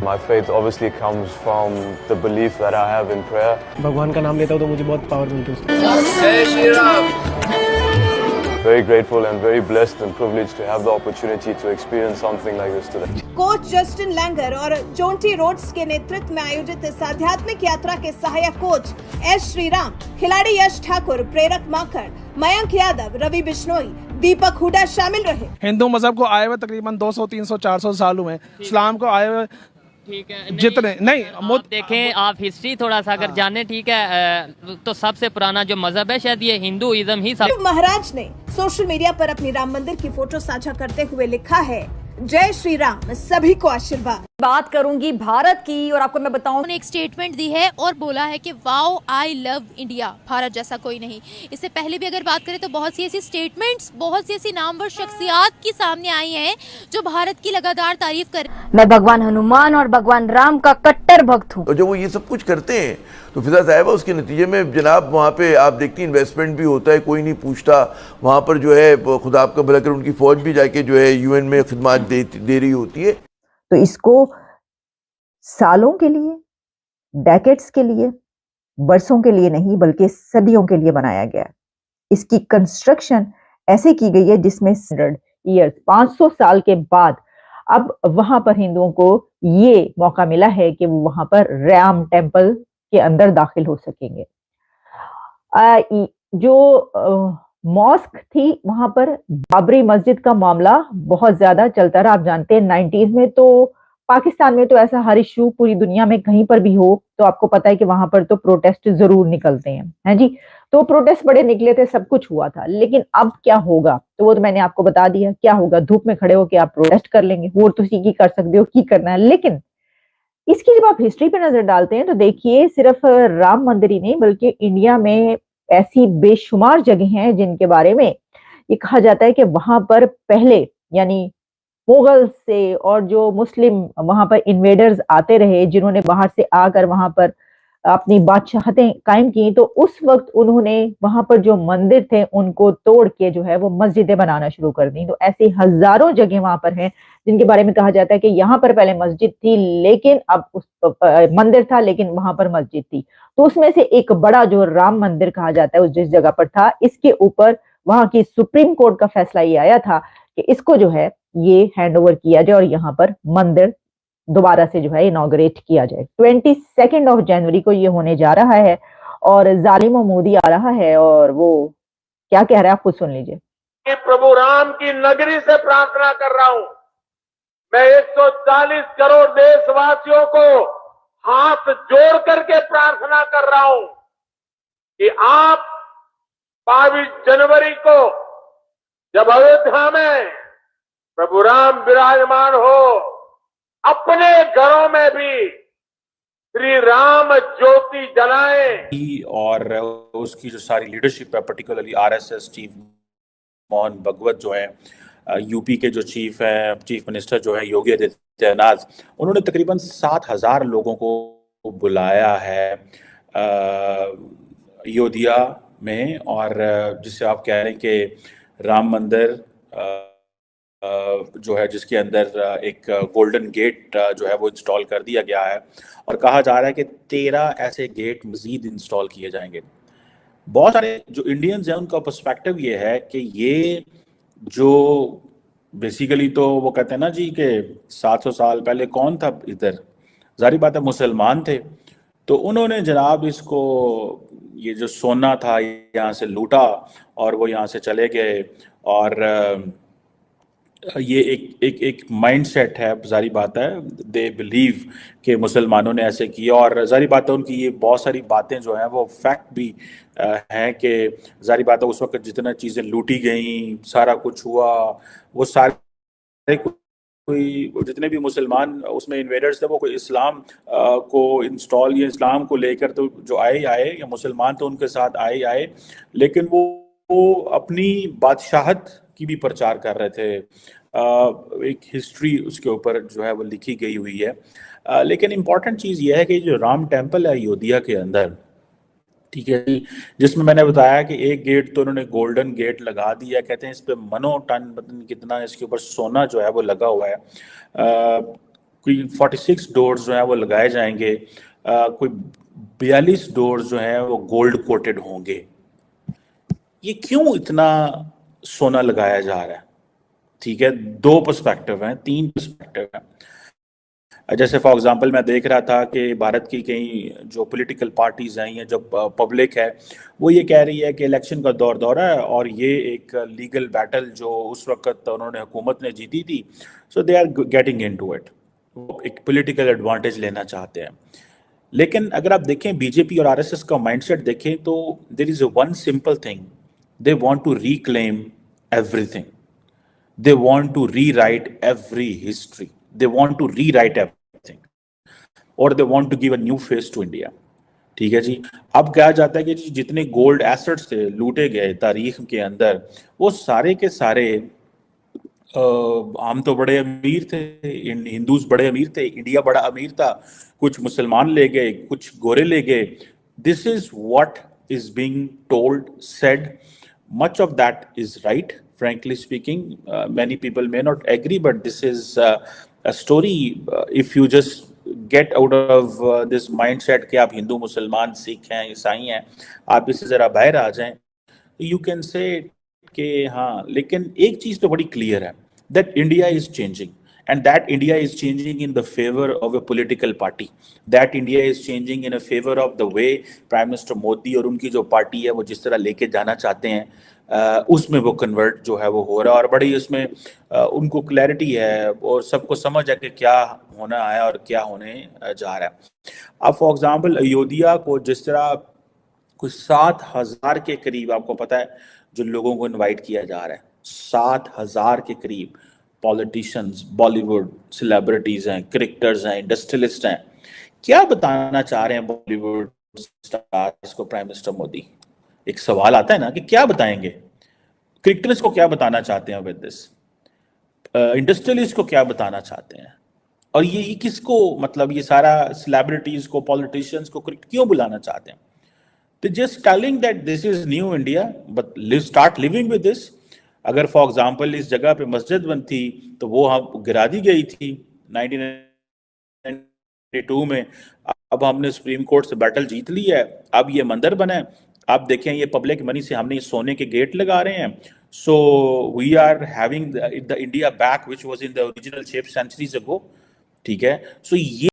My faith obviously comes from the belief that I have in prayer. भगवान का नाम लेता हूँ तो मुझे बहुत पावर मिलती है। जय Shri Ram. Very grateful and very blessed and privileged to have the opportunity to experience something like this today. Coach Justin Langer और जोंटी रोड्स के नेतृत्व में आयोजित इस आध्यात्मिक यात्रा के सहायक कोच एस श्रीराम, खिलाड़ी यश ठाकुर, प्रेरक माकड़, मयंक यादव, रवि बिश्नोई, दीपक हुडा शामिल रहे। हिंदू मजहब को आए हुए तकरीबन 200, 300, 400 साल हुए। इस्लाम को आए हुए ठीक है, जितने नहीं आप देखें, आप हिस्ट्री थोड़ा सा अगर जाने, ठीक है, तो सबसे पुराना जो मजहब है शायद ये हिंदुइज्म ही सब। महाराज ने सोशल मीडिया पर अपनी राम मंदिर की फोटो साझा करते हुए लिखा है, जय श्री राम, सभी को आशीर्वाद। बात करूंगी भारत की, और आपको मैं बताऊं, उन्होंने एक स्टेटमेंट दी है और बोला है कि wow I love India, Bharat जैसा कोई नहीं। इससे पहले भी अगर बात करें तो बहुत सी ऐसी स्टेटमेंट्स, बहुत सी ऐसी नामवर शख्सियात की सामने आई हैं जो भारत की लगातार तारीफ कर। मैं भगवान हनुमान और भगवान राम का कट्टर भक्त हूँ। और जब वो ये सब कुछ करते हैं तो फिजा साहिबा उसके नतीजे में जनाब वहाँ पे आप देखती हैं इन्वेस्टमेंट भी होता है, कोई नहीं पूछता। वहाँ पर जो है खुदा आपका भला कर उनकी फौज भी जाके जो है यूएन में खिदमत दे रही होती है। तो इसको सालों के लिए, डेकेड्स के लिए, बरसों के लिए नहीं बल्कि सदियों के लिए बनाया गया है। इसकी कंस्ट्रक्शन ऐसे की गई है जिसमें 100 ईयर्स, 500 साल के बाद अब वहां पर हिंदुओं को ये मौका मिला है कि वो वहां पर राम टेम्पल के अंदर दाखिल हो सकेंगे। जो मॉस्क थी वहां पर, बाबरी मस्जिद का मामला बहुत ज्यादा चलता रहा। आप जानते हैं 90s में तो पाकिस्तान में तो ऐसा हर इशू पूरी दुनिया में कहीं पर भी हो तो आपको पता है कि वहां पर तो प्रोटेस्ट जरूर निकलते हैं जी। तो प्रोटेस्ट बड़े निकले थे, सब कुछ हुआ था। लेकिन अब क्या होगा तो वो तो मैंने आपको बता दिया क्या होगा। धूप में खड़े होकर आप प्रोटेस्ट कर लेंगे, वो तो की कर सकते हो, की करना है। लेकिन इसकी जब आप हिस्ट्री पे नजर डालते हैं तो देखिए सिर्फ राम मंदिर ही नहीं बल्कि इंडिया में ऐसी बेशुमार जगह हैं जिनके बारे में ये कहा जाता है कि वहां पर पहले यानी मुगल से और जो मुस्लिम वहां पर इन्वेडर्स आते रहे, जिन्होंने बाहर से आकर वहां पर अपनी बादशाहतें कायम की, तो उस वक्त उन्होंने वहां पर जो मंदिर थे उनको तोड़ के जो है वो मस्जिदें बनाना शुरू कर दी। तो ऐसी हजारों जगह वहां पर हैं जिनके बारे में कहा जाता है कि यहाँ पर पहले मस्जिद थी लेकिन अब उस मंदिर था लेकिन वहां पर मस्जिद थी। तो उसमें से एक बड़ा जो राम मंदिर कहा जाता है उस जिस जगह पर था, इसके ऊपर वहां की सुप्रीम कोर्ट का फैसला ये आया था कि इसको जो है ये हैंड ओवर किया जाए और यहाँ पर मंदिर दोबारा से जो है इनॉग्रेट किया जाए। 22 जनवरी को ये होने जा रहा है और जालिम मोदी आ रहा है और वो क्या कह रहा है आप खुद सुन लीजिए। कि प्रभु राम की नगरी से प्रार्थना कर रहा हूं, मैं 140 करोड़ देशवासियों को हाथ जोड़ करके प्रार्थना कर रहा हूं कि आप 22 जनवरी को जब अयोध्या में प्रभु राम विराजमान हो, अपने घरों में भी श्री राम ज्योति जलाएं। और उसकी जो सारी लीडरशिप है, पर्टिकुलरली आरएसएस चीफ मोहन भगवत जो है, यूपी के जो चीफ मिनिस्टर जो है योगी आदित्यनाथ, उन्होंने तकरीबन 7,000 लोगों को बुलाया है अयोध्या में। और जिसे आप कह रहे हैं कि राम मंदिर जो है जिसके अंदर एक गोल्डन गेट जो है वो इंस्टॉल कर दिया गया है और कहा जा रहा है कि 13 ऐसे गेट मजीद इंस्टॉल किए जाएंगे। बहुत सारे जो इंडियंस हैं उनका पर्सपेक्टिव ये है कि ये जो बेसिकली तो वो कहते हैं ना जी कि 700 साल पहले कौन था इधर, जारी बात है मुसलमान थे, तो उन्होंने जनाब इसको ये जो सोना था यहाँ से लूटा और वो यहाँ से चले गए। और ये एक माइंडसेट है, जारी बात है, दे बिलीव कि मुसलमानों ने ऐसे किया। और जारी बात है उनकी ये बहुत सारी बातें जो हैं वो फैक्ट भी हैं कि जारी बात है उस वक्त जितना चीज़ें लूटी गई, सारा कुछ हुआ, वो सारे कोई जितने भी मुसलमान उसमें इन्वेडर्स थे वो कोई इस्लाम को इंस्टॉल या इस्लाम को लेकर तो जो आए या मुसलमान तो उनके साथ आए, लेकिन वो अपनी बादशाहत की भी प्रचार कर रहे थे। एक हिस्ट्री उसके ऊपर जो है वो लिखी गई हुई है। लेकिन इम्पॉर्टेंट चीज़ ये है कि जो राम टेम्पल है अयोध्या के अंदर, ठीक है जी, जिसमें मैंने बताया कि एक गेट तो उन्होंने गोल्डन गेट लगा दिया, कहते हैं इस पे मनो टन कितना इसके ऊपर सोना जो है वो लगा हुआ है। कोई 46 डोर्स जो है वो लगाए जाएंगे, कोई 42 डोर्स जो है वो गोल्ड कोटेड होंगे। ये क्यों इतना सोना लगाया जा रहा है? ठीक है, 2 पर्सपेक्टिव हैं, 3 पर्सपेक्टिव हैं। जैसे फॉर एग्जांपल मैं देख रहा था कि भारत की कई जो पॉलिटिकल पार्टीज हैं या जो पब्लिक है वो ये कह रही है कि इलेक्शन का दौर है और ये एक लीगल बैटल जो उस वक्त उन्होंने हुकूमत ने जीती थी, so they are getting into it, एक पॉलिटिकल एडवांटेज लेना चाहते हैं। लेकिन अगर आप देखें बीजेपी और आरएसएस का माइंडसेट देखें तो there is one simple thing, they want to reclaim everything, they want to rewrite every history, they want to rewrite everything और they want to give a new face to India. ठीक है जी। अब कहा जाता है कि जी जितने गोल्ड एसेट्स थे लूटे गए तारीख के अंदर, वो सारे के सारे हम तो बड़े अमीर थे, हिंदूज बड़े अमीर थे, इंडिया बड़ा अमीर था, कुछ मुसलमान ले गए, कुछ गोरे ले गए। This is what is being told, said, much of that is right, frankly speaking. Many people may not agree, but this is a story. If you just get out of this mindset कि आप हिंदू, मुसलमान, सिख हैं, ईसाई हैं, आप इससे ज़रा बाहर आ जाएं, you can say कि हाँ, लेकिन एक चीज़ तो बड़ी क्लियर है, that India is changing. And that India is changing in the favor of a political party. That India is changing in a favor of the way Prime Minister Modi और उनकी जो पार्टी है वो जिस तरह लेके जाना चाहते हैं, उसमें वो कन्वर्ट जो है वो हो रहा है। और बड़ी उसमें उनको क्लैरिटी है और सबको समझ है कि क्या होना है और क्या होने जा रहा है। अब फॉर एग्जाम्पल अयोध्या को जिस तरह कुछ 7,000 के करीब, आपको पता है, जो लोगों को इन्वाइट किया जा रहा है, 7,000 के करीब पॉलिटिशियंस, बॉलीवुड सेलिब्रिटीज हैं, क्रिकेटर्स हैं, इंडस्ट्रियलिस्ट हैं। क्या बताना चाह रहे हैं बॉलीवुड स्टार्स को प्राइम मिनिस्टर मोदी? एक सवाल आता है ना कि क्या बताएंगे? क्रिकेटर्स को क्या बताना चाहते हैं विद दिस? इंडस्ट्रियलिस्ट को क्या बताना चाहते हैं? और ये किसको, मतलब ये सारा सेलिब्रिटीज को, पॉलिटिशियंस को क्यों बुलाना चाहते हैं? तो just telling that this is new India, but start living with this. अगर फॉर एग्जाम्पल इस जगह पे मस्जिद बनती तो वो हम गिरा दी गई थी 1992 में। अब हमने सुप्रीम कोर्ट से बैटल जीत ली है, अब ये मंदिर बना है। आप देखें ये पब्लिक मनी से हमने सोने के गेट लगा रहे हैं। So we are having the India back which was in the original shape centuries ago. ठीक है, सो ये